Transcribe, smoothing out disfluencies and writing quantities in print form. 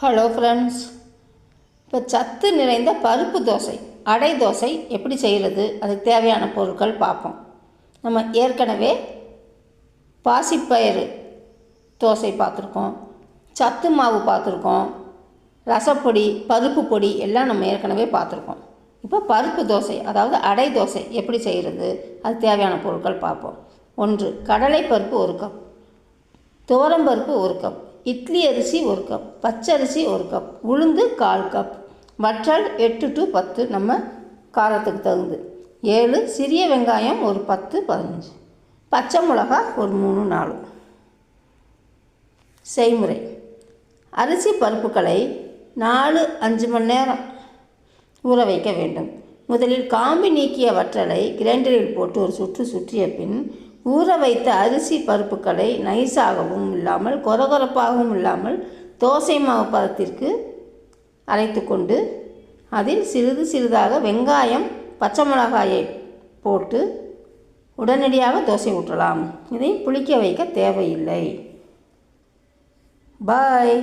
Hello friends, இப்போ சத்து நிறைந்த பருப்பு தோசை, அடை தோசை எப்படி செய்கிறது, அதுக்கு தேவையான பொருட்கள் பார்ப்போம். நம்ம ஏற்கனவே பாசிப்பயிறு தோசை பார்த்துருக்கோம், சத்து மாவு பார்த்துருக்கோம், ரசப்பொடி, பருப்பு பொடி எல்லாம் நம்ம ஏற்கனவே பார்த்துருக்கோம். இப்போ பருப்பு தோசை, அதாவது அடை தோசை எப்படி செய்கிறது, அதுக்கு தேவையான பொருட்கள் பார்ப்போம். 1. கடலை பருப்பு 1 கப், துவரம்பருப்பு 1 கப், இட்லி அரிசி 1 கப், பச்சரிசி 1 கப், உளுந்து 1/4 கப், வற்றல் 8 to 10 நம்ம காரத்துக்கு தகுந்து, 7 சிறிய வெங்காயம் ஒரு 10-15, பச்சை மிளகா ஒரு 3-4. செய்முறை: அரிசி பருப்புகளை 4-5 மணி நேரம் ஊற வைக்க வேண்டும். முதலில் காம்பு நீக்கிய வற்றலை கிரைண்டரில் போட்டு ஒரு சுற்று சுற்றிய பின் ஊற வைத்த அரிசி பருப்புகளை நைஸாகவும் இல்லாமல் கொரகொரப்பாகவும் இல்லாமல் தோசை மாவு பதத்திற்கு அரைத்து கொண்டு அதில் சிறிது சிறிதாக வெங்காயம், பச்சை மிளகாயை போட்டு உடனடியாக தோசை ஊற்றலாம். இதை புளிக்க வைக்க தேவையில்லை. பாய்.